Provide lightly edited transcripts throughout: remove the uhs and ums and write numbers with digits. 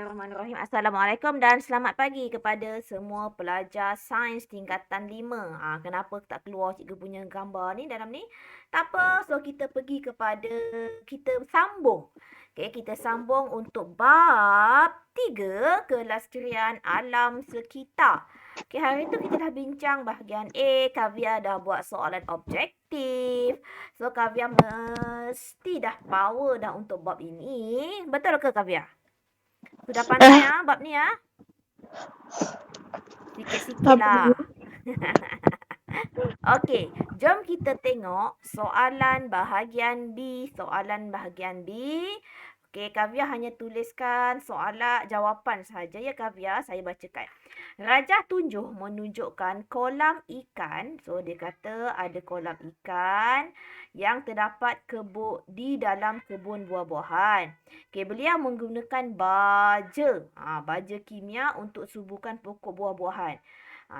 Bismillahirrahmanirrahim. Assalamualaikum dan selamat pagi kepada semua pelajar sains tingkatan 5. Kenapa tak keluar cikgu punya gambar ni dalam ni? Tak apa, so kita pergi kepada, kita sambung. Kita sambung untuk bab 3, kelestarian alam sekitar. Hari tu kita dah bincang bahagian A, Kavya dah buat soalan objektif. So Kavya mesti dah power dah untuk bab ini. Betul ke Kavya? Sudah pandai bab ni Sikit-sikit lah. Okey, jom kita tengok soalan bahagian B. Okey, Kavya hanya tuliskan jawapan sahaja ya Kavya. Saya bacakan. Rajah tunjuk menunjukkan kolam ikan. So, dia kata ada kolam ikan yang terdapat di dalam kebun buah-buahan. Okey, beliau menggunakan baja kimia untuk suburkan pokok buah-buahan.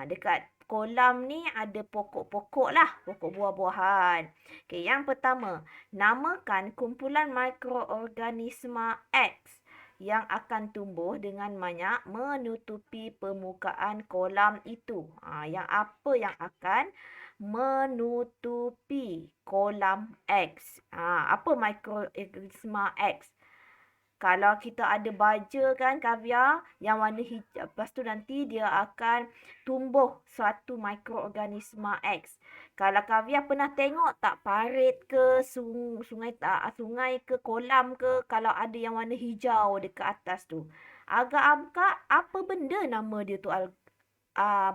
Dekat kolam ni ada pokok-pokok buah-buahan. Okey, yang pertama, namakan kumpulan mikroorganisma X yang akan tumbuh dengan banyak menutupi permukaan kolam itu. Yang apa yang akan menutupi kolam X? Apa mikroorganisma X? Kalau kita ada baja kan Kavya yang warna hijau, lepas tu nanti dia akan tumbuh suatu mikroorganisma X. Kalau Kavya pernah tengok tak parit ke sungai ke kolam ke, kalau ada yang warna hijau dekat atas tu. Agak-agak apa benda nama dia tu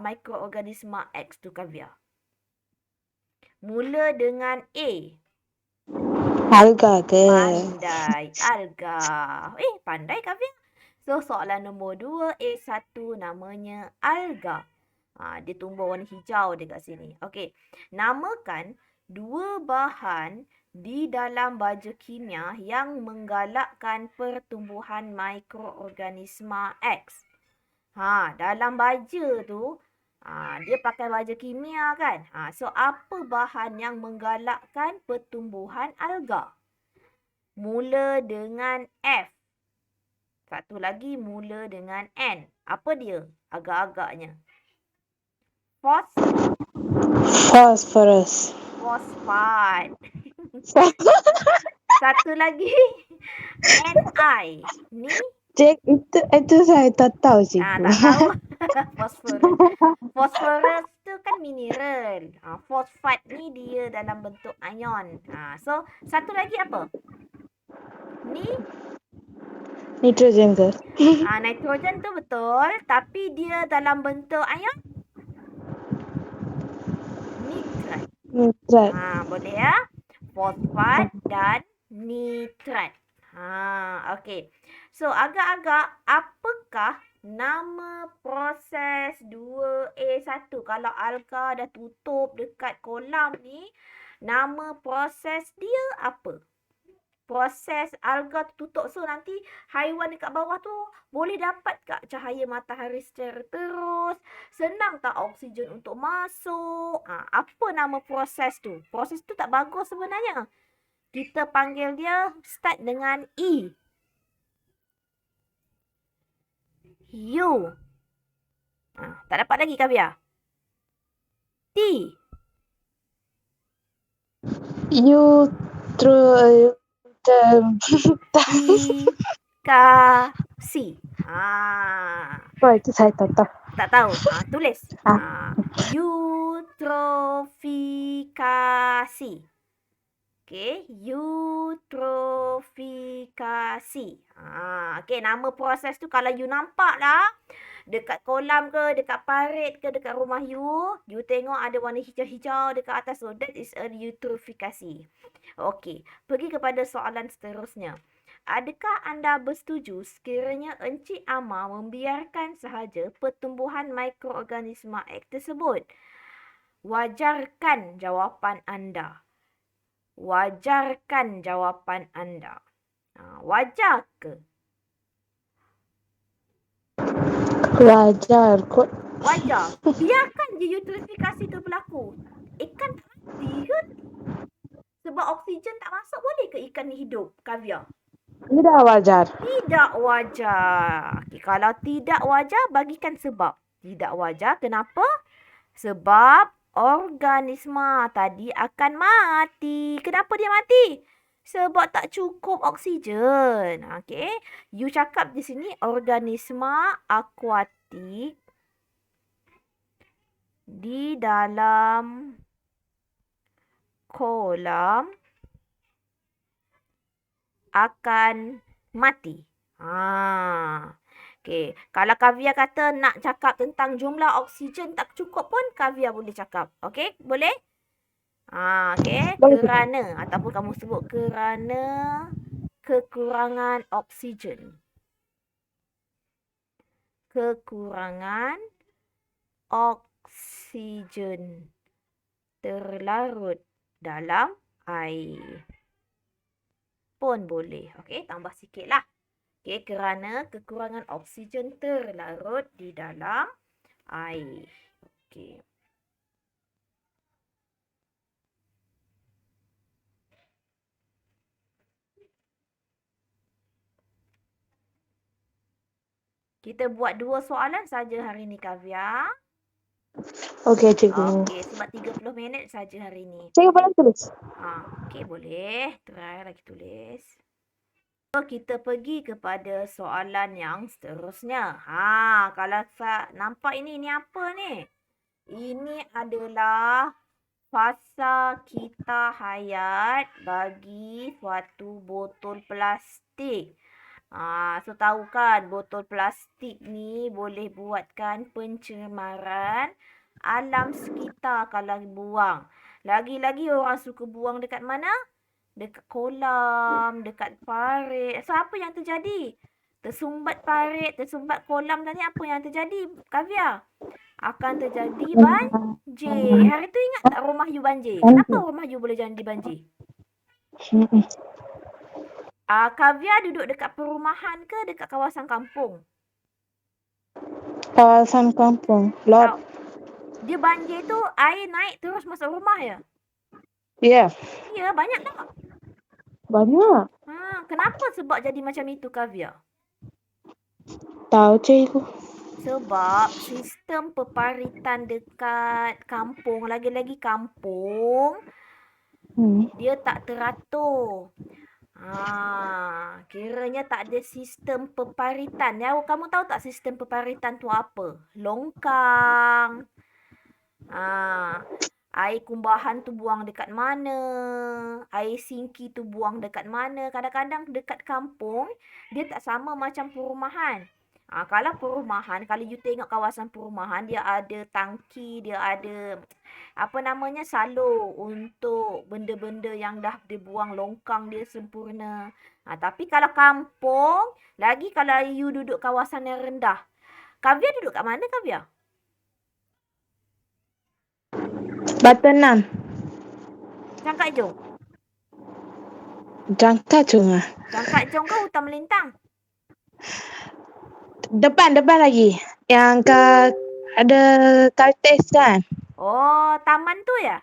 mikroorganisma X tu Kavya? Mula dengan A. Alga ke? Pandai. Alga. Pandai Kavya. So, soalan nombor 2, A1 namanya alga. Dia tumbuh warna hijau dekat sini. Okey. Namakan dua bahan di dalam baja kimia yang menggalakkan pertumbuhan mikroorganisma X. Dalam baja tu, dia pakai baja kimia kan? So, apa bahan yang menggalakkan pertumbuhan alga? Mula dengan F. Satu lagi mula dengan N. Apa dia agak-agaknya? Phosphorus. Fosfat. Satu lagi Ni. Cik, itu saya tak tahu cikgu. Tak tahu. Fosforus tu kan mineral. Fosfat ni dia dalam bentuk ion. So, satu lagi apa? Nitrogen ke? Nitrogen tu betul. Tapi dia dalam bentuk ion? Nitrat. Boleh ya? Fosfat dan nitrat. Okey. So, agak-agak apakah nama proses 2A1? Kalau alga dah tutup dekat kolam ni, nama proses dia apa? Proses alga tutup. So, nanti haiwan dekat bawah tu boleh dapat tak cahaya matahari secara terus? Senang tak oksigen untuk masuk? Apa nama proses tu? Proses tu tak bagus sebenarnya. Kita panggil dia start dengan E. U. Tak dapat lagi Kavya. T. Kasih. Itu saya tak tahu. Tak tahu. Tulis. Eutrofikasi. Okey, eutrofikasi. Okey, nama proses tu kalau you nampak lah dekat kolam ke, dekat parit ke, dekat rumah you tengok ada warna hijau-hijau dekat atas. So, that is a eutrofikasi. Okey, pergi kepada soalan seterusnya. Adakah anda bersetuju sekiranya Encik Ama membiarkan sahaja pertumbuhan mikroorganisma X tersebut? Wajarkan jawapan anda. Wajar ke? Wajar kot. Wajar. Biarkan je eutrofikasi tu berlaku. Ikan tak mati kan? Sebab oksigen tak masuk, boleh ke ikan ni hidup, Kavya? Tidak wajar. Tidak wajar. Okay, kalau tidak wajar, bagikan sebab. Tidak wajar, kenapa? Sebab organisma tadi akan mati. Kenapa dia mati? Sebab tak cukup oksigen. Okey. You cakap di sini organisma akuatik di dalam kolam akan mati. Okey. Kalau Kavia kata nak cakap tentang jumlah oksigen tak cukup pun, Kavia boleh cakap. Okey? Boleh? Okey. Boleh tidak? Kerana ataupun kamu sebut kerana kekurangan oksigen. Kekurangan oksigen terlarut dalam air. Pun boleh. Okey, tambah sikitlah. Okey, kerana kekurangan oksigen terlarut di dalam air. Okey. Kita buat 2 soalan saja hari ni, Kavia. Okey, cikgu. Okey, sebab 30 minit saja hari ni. Cikgu boleh tulis? Okey, boleh. Try lagi tulis. So, kita pergi kepada soalan yang seterusnya. Kalau nampak ini apa ni? Ini adalah fasa kita hayat bagi suatu botol plastik. So tahu kan botol plastik ni boleh buatkan pencemaran alam sekitar kalau buang. Lagi-lagi orang suka buang dekat mana? Dekat kolam, dekat parit. So apa yang terjadi? Tersumbat parit, tersumbat kolam tadi apa yang terjadi, Kavia? Akan terjadi banjir. Hari tu ingat tak rumah you banjir? Kenapa rumah you boleh jadi banjir? Kavia duduk dekat perumahan ke dekat kawasan kampung? Kawasan kampung. Lot. Dia banjir tu air naik terus masuk rumah ya? Ya. Ya, banyak tak? Banyak. Kenapa sebab jadi macam itu, Kavia? Tahu cikgu. Sebab sistem peparitan dekat kampung, lagi-lagi kampung, dia tak teratur. Kiranya tak ada sistem peparitan. Ya, kamu tahu tak sistem peparitan tu apa? Longkang. Air kumbahan tu buang dekat mana? Air singki tu buang dekat mana? Kadang-kadang dekat kampung, dia tak sama macam perumahan. Kalau perumahan, kalau you tengok kawasan perumahan, dia ada tangki, dia ada salur untuk benda-benda yang dah dibuang longkang dia sempurna. Tapi kalau kampung, lagi kalau you duduk kawasan yang rendah. Kavia duduk kat mana, Kavia? Batenan. Cangkat Jong. Jangka cuma. Cangkat Jong ke Hutan Melintang? Depan lagi. Yang ada Kaltes kan? Oh, taman tu ya?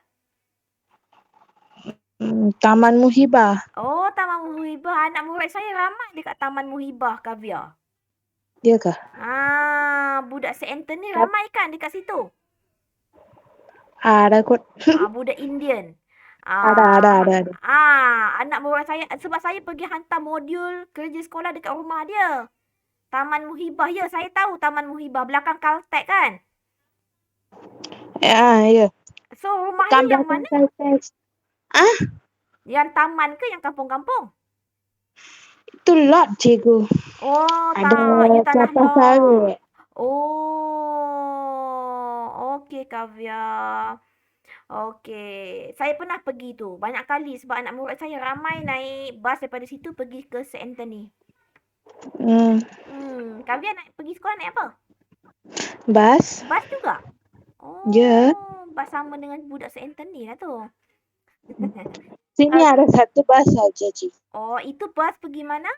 Taman Muhibah. Oh, Taman Muhibah. Anak murid saya ramai dekat Taman Muhibah, Kavia. Ya ke? Budak St. Anthony ramai kan dekat situ? Ada kot. Budak Indian. Ada. Anak murid saya, sebab saya pergi hantar modul kerja sekolah dekat rumah dia. Taman Muhibah. Ya, saya tahu Taman Muhibah. Belakang Caltech kan? Ya. So, rumah you yang mana? Kaltes. Yang taman ke yang kampung-kampung? Itu lot cikgu. Oh, Ada you tanah kelapa lot. sawit. Oh, okey Kavia. Okey. Saya pernah pergi tu. Banyak kali sebab anak murid saya ramai naik bas daripada situ pergi ke St. Anthony. Kavia pergi sekolah naik apa? Bas. Bas juga? Oh, Ya. bas sama dengan budak St. Anthony lah tu. Sini ada satu bas saja, Cik. Oh, itu bas pergi mana?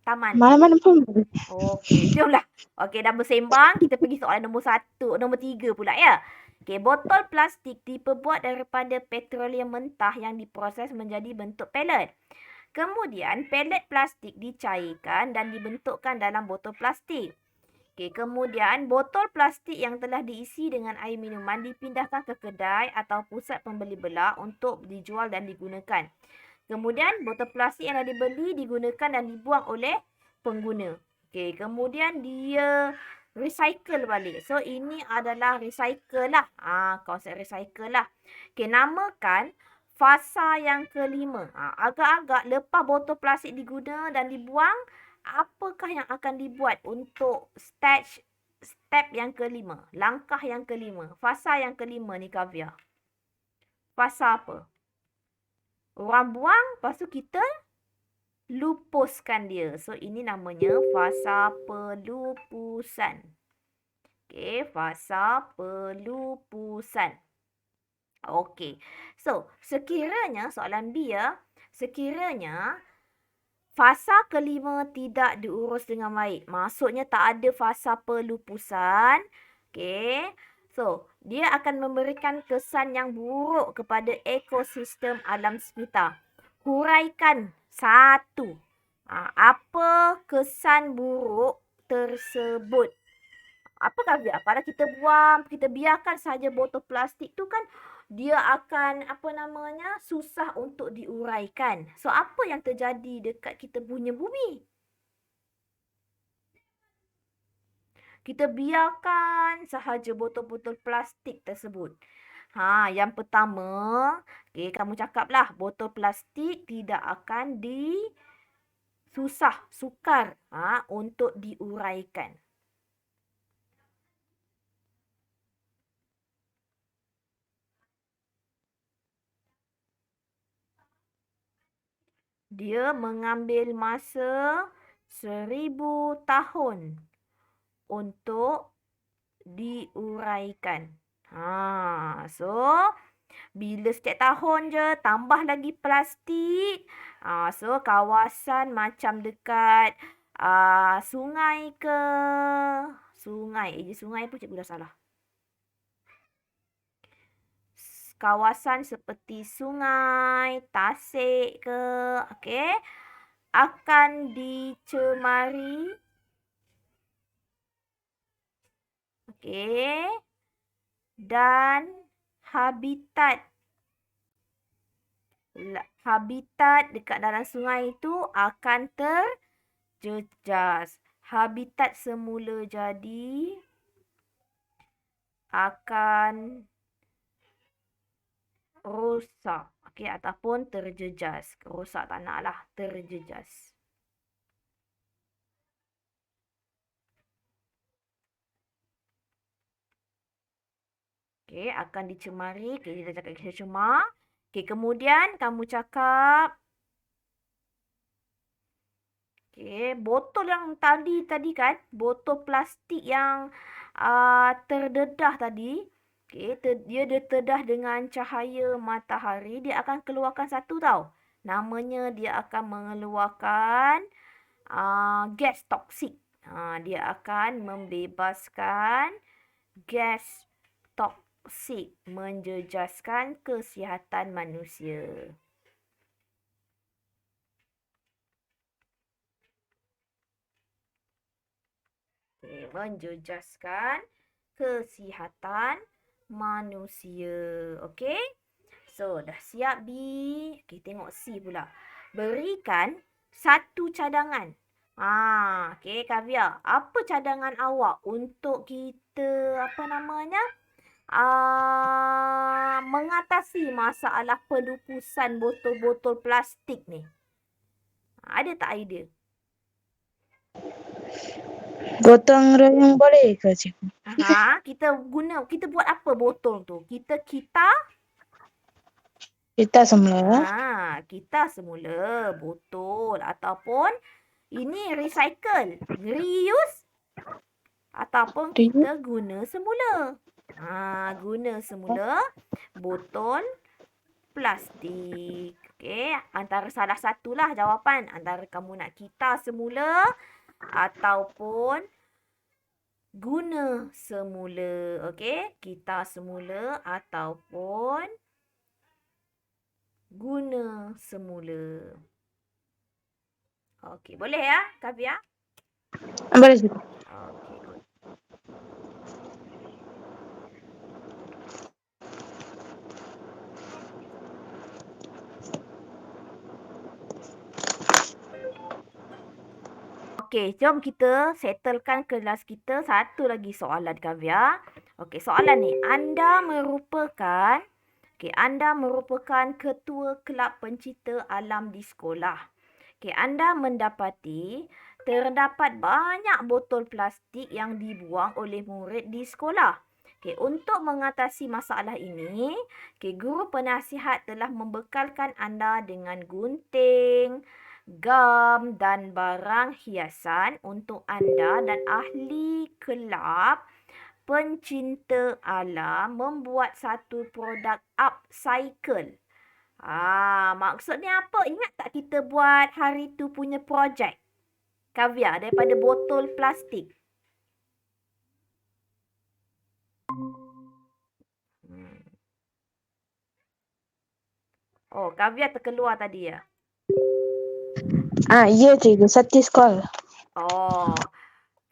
Taman. Mana-mana pun. Okey, jomlah. Okey, dah bersembang. Kita pergi soalan nombor 3 pula ya. Okey, botol plastik diperbuat daripada petroleum mentah yang diproses menjadi bentuk pellet. Kemudian pelet plastik dicairkan dan dibentukkan dalam botol plastik. Okey, kemudian botol plastik yang telah diisi dengan air minuman dipindahkan ke kedai atau pusat pembeli belah untuk dijual dan digunakan. Kemudian botol plastik yang dah dibeli digunakan dan dibuang oleh pengguna. Okey, kemudian dia recycle balik. So ini adalah recycle lah. Konsep recycle lah. Okey, namakan fasa yang kelima. Agak-agak lepas botol plastik diguna dan dibuang, apakah yang akan dibuat untuk step yang kelima? Langkah yang kelima. Fasa yang kelima ni Kavya. Fasa apa? Orang buang, lepas tu kita lupuskan dia. So, ini namanya fasa pelupusan. Okey, fasa pelupusan. Okey. So, sekiranya, soalan B ya, sekiranya fasa kelima tidak diurus dengan baik. Maksudnya tak ada fasa pelupusan. Okey. So, dia akan memberikan kesan yang buruk kepada ekosistem alam sekitar. Huraikan satu. Apa kesan buruk tersebut? Apa Kavya? Kalau kita buang, kita biarkan saja botol plastik tu kan, dia akan susah untuk diuraikan. So apa yang terjadi dekat kita punya bumi? Kita biarkan sahaja botol-botol plastik tersebut. Yang pertama, kamu cakaplah botol plastik tidak akan sukar untuk diuraikan. Dia mengambil masa 1000 tahun untuk diuraikan. So bila setiap tahun je tambah lagi plastik, so kawasan macam dekat sungai ke sungai pun cikgu dah salah. Kawasan seperti sungai, tasik ke, okey, akan dicemari. Okey. Dan habitat dekat dalam sungai itu akan terjejas. Habitat semula jadi akan rosak. Okey, ataupun terjejas. Rosak tak nak lah, terjejas. Okey, akan dicemari. Okey, kita cakap kita cemar. Okey, kemudian kamu cakap botol yang tadi kan, botol plastik yang terdedah tadi, dia terdedah dengan cahaya matahari, dia akan keluarkan satu tau. Namanya dia akan mengeluarkan gas toksik. Dia akan membebaskan gas toksik, menjejaskan kesihatan manusia. Menjejaskan kesihatan manusia. Okey? So, dah siap B. Okey, tengok C pula. Berikan satu cadangan. Okey, Kavya. Apa cadangan awak untuk kita, mengatasi masalah pelupusan botol-botol plastik ni? Ada tak idea? Gotong royong boleh ke cikgu? Kita buat apa botol tu? Kita semula. Kita semula botol ataupun ini recycle, reuse ataupun kita guna semula. Guna semula botol plastik. Okey, antara salah satulah jawapan. Antara kamu nak kita semula ataupun guna semula. Okey, kita semula ataupun guna semula. Okey, boleh ya, Kavya? Boleh cikgu. Okey, good. Okey, jom kita settlekan kelas kita. Satu lagi soalan, Kavya. Okey, soalan ni. Anda merupakan ketua kelab pencipta alam di sekolah. Okey, anda mendapati terdapat banyak botol plastik yang dibuang oleh murid di sekolah. Okey, untuk mengatasi masalah ini, guru penasihat telah membekalkan anda dengan gunting, gam dan barang hiasan untuk anda dan ahli kelab pencinta alam membuat satu produk upcycle. Maksudnya apa? Ingat tak kita buat hari tu punya projek? Kavya, daripada botol plastik. Oh, Kavya terkeluar tadi ya? Ya cikgu, Satis call. Oh,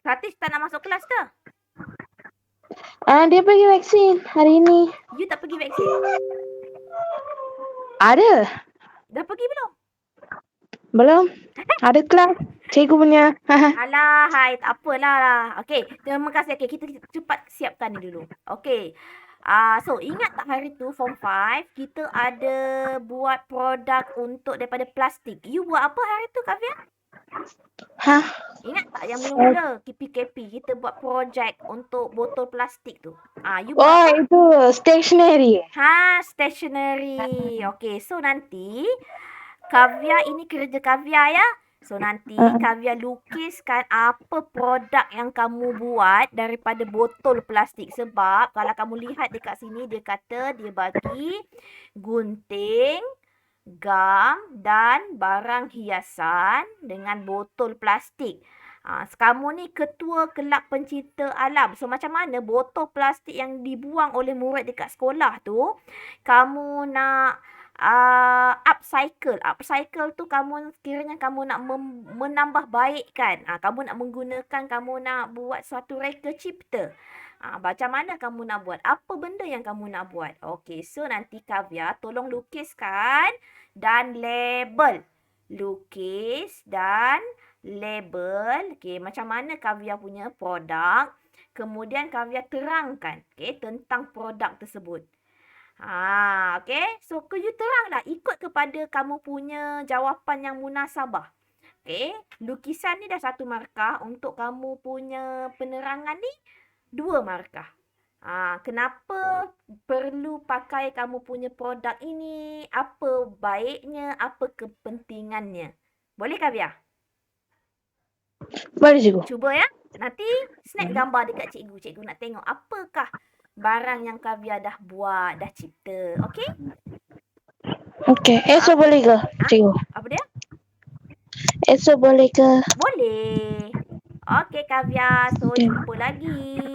Satis tak nak masuk kelas ke? Dia pergi vaksin hari ini. You tak pergi vaksin? Ada. Dah pergi belum? Belum. Ada kelas. Cikgu punya. Alah, hai, tak apalah lah. Okey, terima kasih. Okey, kita cepat siapkan ni dulu. Okey. So, ingat tak hari tu Form 5, kita ada buat produk untuk daripada plastik. You buat apa hari tu, Kavya? Hah? Ingat tak yang mula-mula KPKP kita buat projek untuk botol plastik tu? You buat apa? Itu stationery. Stationery. Okey, so nanti Kavya, ini kerja Kavya ya. So nanti Kavya lukiskan apa produk yang kamu buat daripada botol plastik. Sebab kalau kamu lihat dekat sini, dia kata dia bagi gunting, gam dan barang hiasan dengan botol plastik. Kamu ni ketua kelab pencinta alam. So macam mana botol plastik yang dibuang oleh murid dekat sekolah tu, kamu nak upcycle. Upcycle tu kiranya kamu nak menambah baikkan. Kamu nak menggunakan, kamu nak buat suatu reka cipta. Macam mana kamu nak buat? Apa benda yang kamu nak buat? Okey, so nanti Kavya tolong lukiskan dan label. Lukis dan label. Okey, macam mana Kavya punya produk. Kemudian Kavya terangkan tentang produk tersebut. Okey. So, you teranglah. Ikut kepada kamu punya jawapan yang munasabah. Okey. Lukisan ni dah 1 markah. Untuk kamu punya penerangan ni 2 markah. Kenapa perlu pakai kamu punya produk ini? Apa baiknya? Apa kepentingannya? Boleh, Kavya? Boleh cikgu. Cuba ya. Nanti snap gambar dekat cikgu. Cikgu nak tengok apakah barang yang Kavya dah buat, dah cipta. Okey? Okey. Esok boleh ke, cikgu? Apa dia? Esok boleh ke? Boleh. Okey, Kavya. So, jumpa lagi.